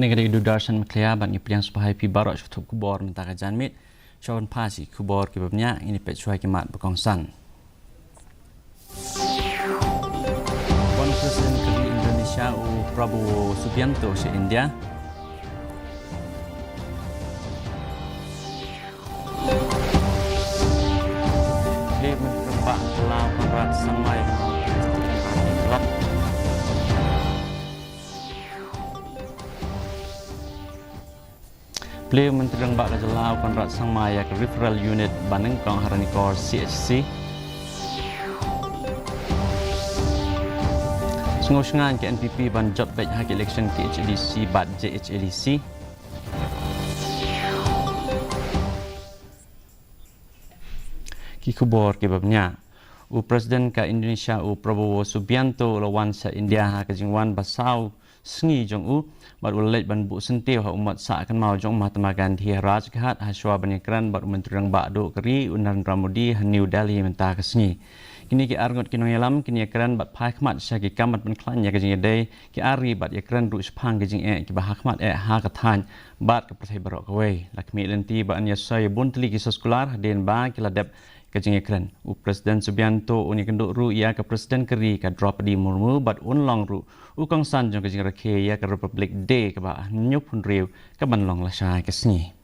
Kini Darsan Meghalaya bang ipriang sebagai pibarak cukup kubor mentaka janmit cawan pasi kubor kibabnya ini pecuai kimat berkongsan. Wan Presiden Keri Indonesia Prabowo Subianto se India dia memperpak telah perat samai Beliau Menteri Rembak Rajalau Konrad Sangmaya ke Referral Unit Banengkong Haranikor KHASI. Sengusngan ke NPP ban job batch hak election KHASI bat JHADC. Kikubor kebabnya. Presiden ke Indonesia Prabowo Subianto lawan sa India hak jingwan basau sengi jong bat ulet ban bu sentiu ha umat sa akan mau jong Mahatma Gandhi Rajghat haswa banyakran bat menteri Rembak do keri Narendra Modi New Delhi mentah ke sengi kini ki arngot kinong yalam kini akran bat phakmat sa ki kamat ban klanya ke jing dei ki ari bat yakran ru spang ke jing ki bahakmat ha ka than bat ke perthai barok kawai lakmi lenti ba anya saya buntli ki sekolah den ba ki ladap kajing ekran Presiden Subianto uni kenduk ru ia ke Presiden Keri ke Draupadi Murmu bat unlong ru ukang san jong kajing rakhe ia ke Republic Day ke ba nyup hun riu ke banlong la sha ke sni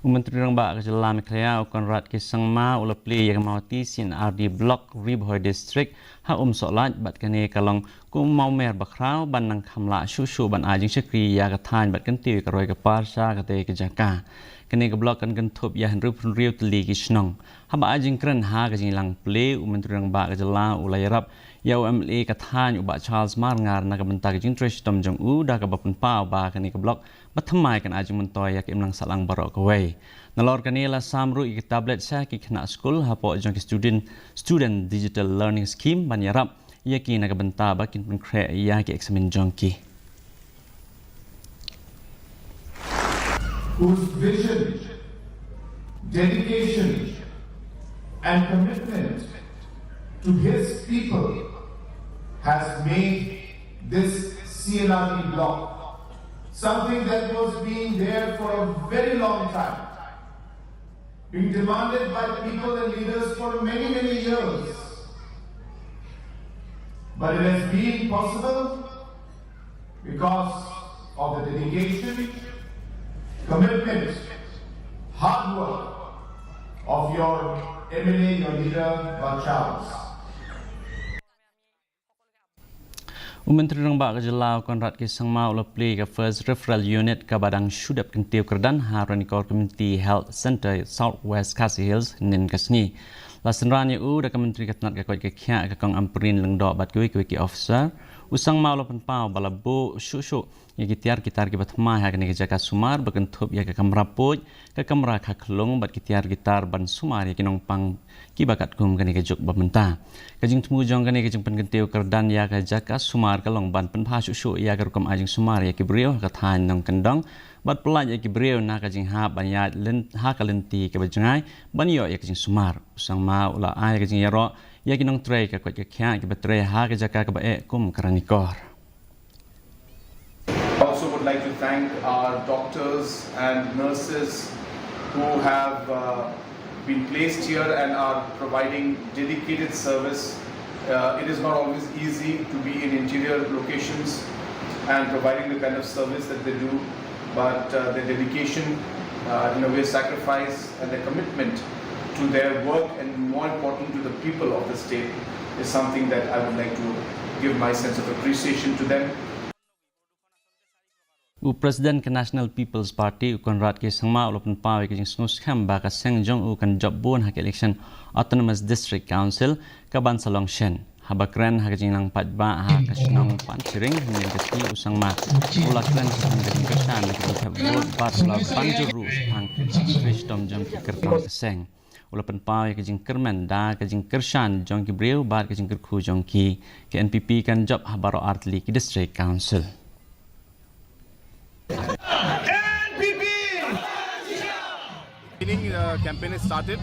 Menteri Rembak Rajalau Meghalaya Konrad Sangma ulapli yang mawati sin RD Block Ribhoi District ha solat bat kane kalong ku mau mer bakrau ban nang khamla shu ban ajing sekri ya ka than bat kan tiu ka roi ka parsa ka te ka jaka kane ka block kan thup ya rup riu tli ki snong ha ba ajing kran ha ka jing lang ple Menteri Rembak Rajalau ulayarap ya UMLA ka than uba Charles Mar ngar na ka benta ka jing trish tom jong da ka bapun pau ba kane ka block bat thamai kan ajing mentoy ya imlang salang barok kawai nalor kanila samru ik tablet sa ki khna school hapo jong student digital learning scheme banyarap ya ki na ka benta ba kin pun kre ya ki examen jong ki whose vision, dedication and commitment to his people has made this CNRD block something that was being there for a very long time, being demanded by people and leaders for many, many years. But it has been possible because of the dedication, commitment, hard work of your MLA, your leader, Charles. Menteri Rembak Rajalau Konrad Sangma ulapli ke First Referral Unit ke Badang Syudap Kentiu Kerdan Haranikor Community Health Center Southwest KHASI Hills nin kasni. Lasenranya da ke Menteri Ketenat ke kuat ke kia ke kong amperin lengdok bat kuih ki officer usang mau lapan pau balabu syuk ya kitar ki batma ha kene ke jaka sumar berkentup ya ke kamera puj ke kamera khaklung bat kitar ban sumar ya kinong pang ki bakat kum kene ke juk bamenta kajing temu jong kene ke jing pengentiu kerdan ya ke jaka sumar kalong ban penpha syuk ya ke rukum ajing sumar ya ki brio ke than nong kendong bat pelaj ya ki brio na kajing ha banyat len ha kalenti ke bajengai ban yo ya kajing sumar usang mau la ai kajing ya ro ya kinong tray ke kuat ke kia ke betray ha ke jaka ke bae kum karanikor. Also would like to thank our doctors and nurses who have been placed here and are providing dedicated service. It is not always easy to be in interior locations and providing the kind of service that they do, but their dedication, in a way sacrifice and their commitment to their work and more important to the people of the state is something that I would like to give my sense of appreciation to them. Presiden ke National People's Party Konrad Sangma ulapun pawe ke jing snus kham ba ka seng jong kan job bun hak election Autonomous District Council ka ban salong shen habakran hak jing lang pat ba ha ka snong pan chiring hingin ke usang ma ulakran sa jing kesan ke bot bat la panjuru sang kristom jong ki kertong ke seng ulapan pawe ke jing kermen da ke jing kersan jong ki breu bat ke jing kerku jong ki ke NPP kan job habaro artli ki District Council. NPP Campaign has started,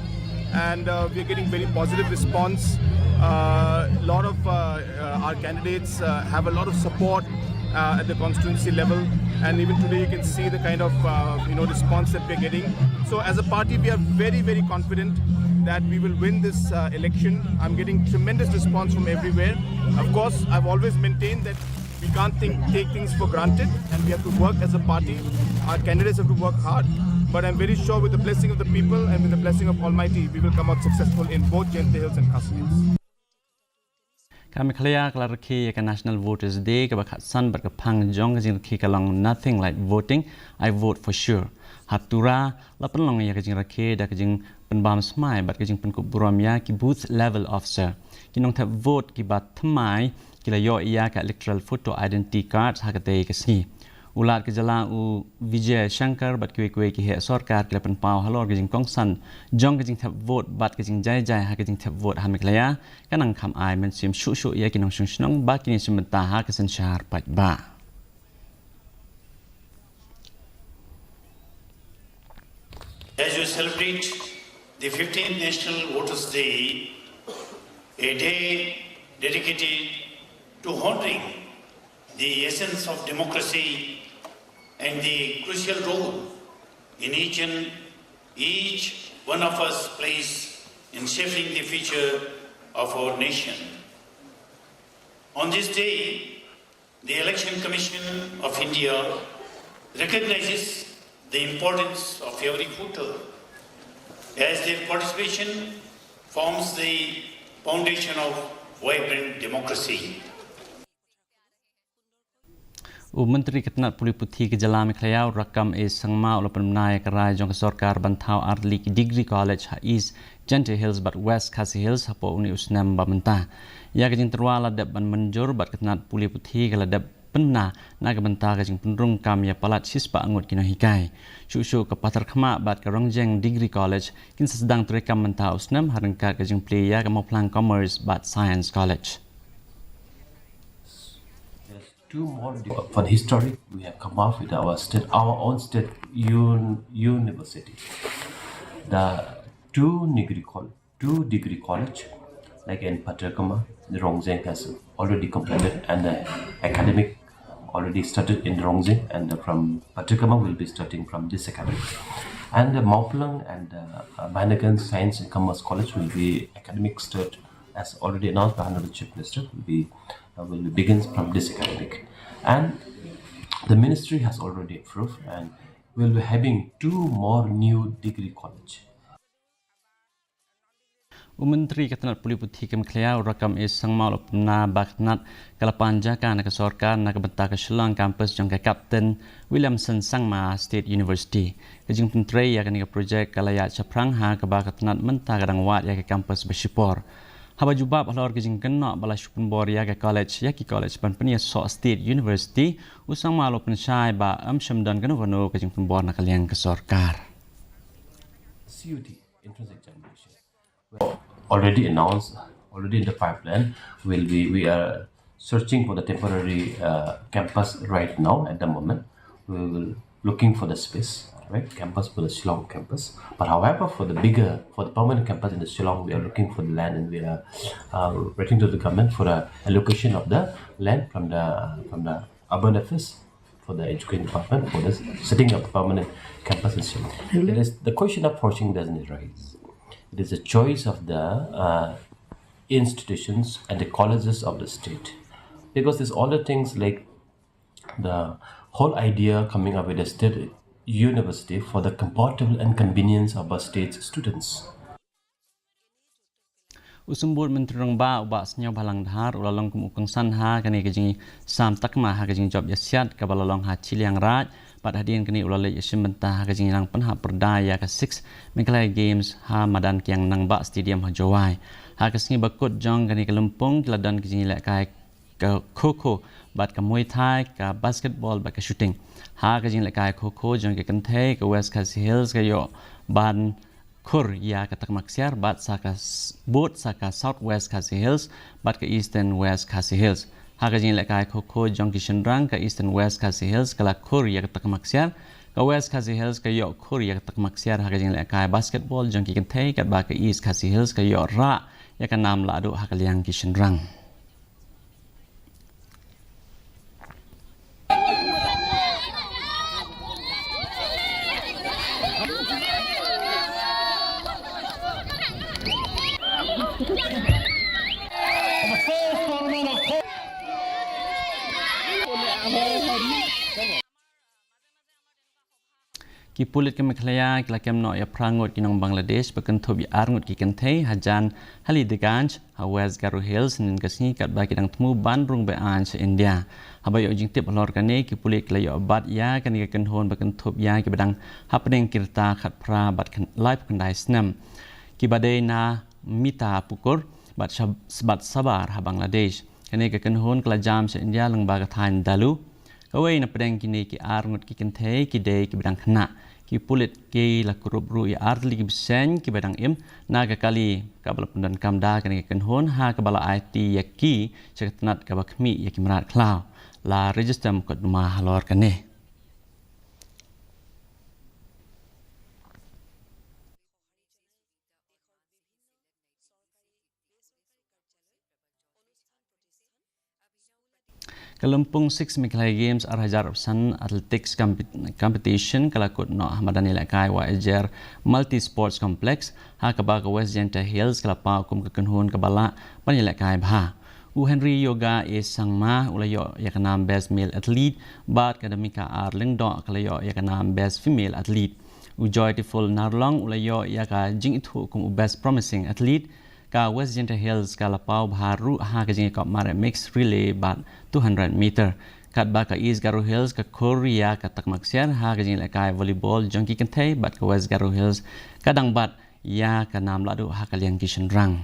and we are getting very positive response. A lot of our candidates have a lot of support at the constituency level, and even today you can see the kind of response that we are getting. So as a party, we are very, very confident that we will win this election. I'm getting tremendous response from everywhere. Of course, I've always maintained that we can't take things for granted, and we have to work as a party. Our candidates have to work hard, but I'm very sure with the blessing of the people and with the blessing of Almighty, we will come out successful in both Jente Hills and KHASI Hills. Meghalaya Clarity National Voters Day Kabakatsan Berkapang Jong Kajing Raki Kalong nothing like voting, I vote for sure. Hatura Lapan Long Ya Kajing Raki Da Kajing Penbam Smai Bat Kajing Penkup Buramya Ki booth level officer. Kinong tap vote ki bat Thamai Kila Yo Iya Ka electoral photo identity cards Hakate Kasni. Ulat ke jalan u Vijay Shankar bat kue ki he sarkar kila penpau halor ke jing kongsan jong ke jing tap vote bat ke jing jai ha ke jing tap vote ha Meghalaya kanang kham ai men sim shu ya kinong shung ba kini simenta ha ke senchar pat ba. As we celebrate the 15th National Voters Day, a day dedicated to honoring the essence of democracy and the crucial role in each one of us plays in shaping the future of our nation. On this day, the Election Commission of India recognizes the importance of every voter, as their participation forms the foundation of vibrant democracy. Menteri Ketenat Puli Putih ke Jalan Meghalaya rakam sangma ulapan menai kerai jong kesorkar bantau Arli Degree College Hais Jente Hills bat West KHASI Hills hapo uni usnam ba mentah. Ya kajing terwala dap ban menjur bat Ketenat Puli Putih kala dap penna na ke bantah kajing penrung kam ya palat sispa angut kino hikai. Syuk ke patar khama bat ke Rongjeng Degree College kin sedang terekam mentah usnam harengkat kajing plia ke mau pelang Commerce bat Science College. Two more for the historic, we have come up with our own state university. The two degree college, like in Patakama, the Rongjeng has already completed, and the academic already started in Rongjeng, and from Patakama will be starting from this academic. And the Mauplang and Banagan Science and Commerce College will be academic start, as already announced by Honorable Chief Minister, will begins from this academic, and the ministry has already approved, and will be having two more new degree college. Menteri Ketenat Puli Putih ke Meghalaya rakam sangma ulapna baknat kalapan jaka na kesorkar na kebenta ke Shillong campus jong ke Captain Williamson Sangma State University. Kejing penteri ya ke projek kalaya caprang ha ke bakatnat menta kadang wat ya ke campus Beshipor. Haba jubab halor kejing kena bala syukun bor ya ke college ya ki college ban penia so State University usang malu pensyai ba amsyamdan kena vano kejing pembor na kaliang kesorkar. CUT entrance examination already announced, already in the pipeline. We are searching for the temporary campus right now. At the moment, we will looking for the space, right? Campus for the Shillong campus. But however, for the permanent campus in the Shillong, we are looking for the land, and we are writing to the government for the allocation of the land from the urban affairs for the education department for the setting up a permanent campus in Shillong. It is the question of poaching doesn't arise. It is a choice of the institutions and the colleges of the state, because there's all the things like the whole idea coming up with a state university for the comfortable and convenience of our state's students. Usumbut Menteri Rangba ubak senyap halang dhar ulalong kumukang sanha kani kejing sam takma ha kejing job yasiat ka balalong ha Ciliang Raj pat hadian kani ulalai yasim bentah ha kejing lang penha perdaya ka 6 Meghalaya Games ha madan kiang nang ba stadium ha Jawai ha kesengi bakut jong kani ke Lempung keladan kejing lek kai ke koko bat ka Muay Thai ka basketball bat ka shooting ha kejing lek kai koko jong ke Kentei ke West KHASI Hills ke yo ban Kur ya katak maksiar bat saka Southwest KHASI Hills bat ke Eastern West KHASI Hills. Haka jing lekai koko jong kishenrang ke Eastern West KHASI Hills kala kur ya katak maksiar ka West KHASI Hills ka yo Korea tak maksiar ha ka jing le kai basketball jong ki kan thei kat ba ka East KHASI Hills ka yo ra ya ka nam la do ha ka liang ki shin rang ki pulit ke Meghalaya ki lakem no ya prangot ki nong Bangladesh bekan thobi arngot ki kan thei hajan hali deganj ha West Garo Hills nin kasni kat ba ki dang tmu bandrung be anch India habai ojing tip lor kane ki pulit ki layo bat ya kan ki kan hon bekan thob ya ki badang hapdeng kirta khat pra bat kan live kan dai snam ki badai na mita pukur bat sabar ha Bangladesh kane ki kan hon kala jam se India lang ba ka thain dalu kawai na pedang kini ki arngot ki kan thei ki dei ki badang khna ki pulit ki la kurup ru ya arli ki besen ki badang im naga kali kabal pundan kamda kan kan hon ha kabala IT yaki sekatnat ka bakmi yaki marat klau la register ko duma halor kane Kalumpung 6 Meghalaya Games Arhajar San Athletics Competition kalakut no Ahmadani Lakai wa ejer Multi Sports Complex ha kabaga West Genta Hills kalapa kum kekenhun kabala pani Lakai bha u Henry Yoga e sangma ulayo yakanam best male athlete bat kadamika arling do kalayo yakanam best female athlete u Joyful Narlong ulayo yaka jing itu kum best promising athlete ka West Genta Hills ka lapau baru ha ka jing ka mare mixed relay bat 200 meter kat ba ka East Garo Hills ka Korea ka tak maksiar ha ka jing la kai volleyball jongki kan thei bat ka West Garo Hills kadang bat ya ka nam ladu ha ka liang kishan rang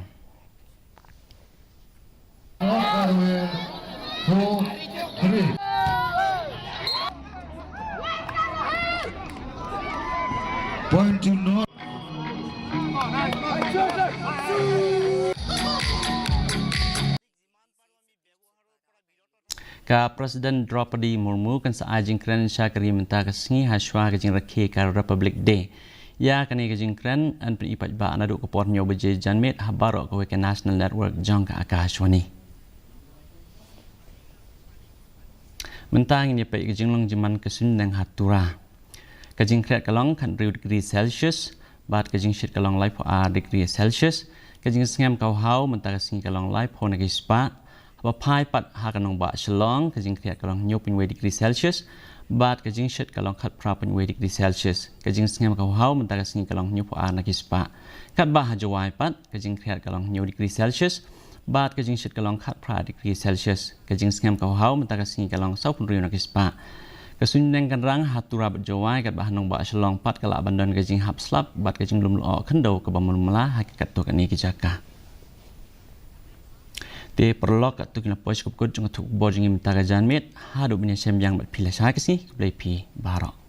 Point to North. ka Presiden Draupadi Murmu kan sa ajing kren syakari minta kasngi haswa ka jing rakhe ka Republic Day ya kani ka jing kren an pri ipat ba anadu ko por nyo beje janmet habaro ko ke National Network jong ka akashwani mentang ni pe ka jing long jiman ka sun nang hatura ka jing kret kalong kan degree Celsius bat ka jing shit kalong life degree Celsius ka jing sngam ka hau mentang kasngi kalong life ho na ki spa ba phai pat ha kanong ba shalong ka jing kriat kalong nyopin we degree Celsius bat ka jing shet kalong khat pra pin we degree Celsius ka jing sngam ka hau man ta ka sing kalong nyopo a na kispa kat ba ha jawai pat ka jing kriat kalong nyo degree Celsius bat ka jing shet kalong khat pra degree Celsius ka jing sngam ka hau man ta ka sing kalong sau pun riu na kispa ka sunneng kan rang hatura bat jawai kat ba hanong ba shalong pat kala bandon ka jing hap slap bat ka jing lum lo khando ka ba mala ha ka to ka ni ki jaka te perlok kat tu kena pos kut jong tu bo jing minta ka janmet ha do bini sem yang bat pila sa kasi play pi barok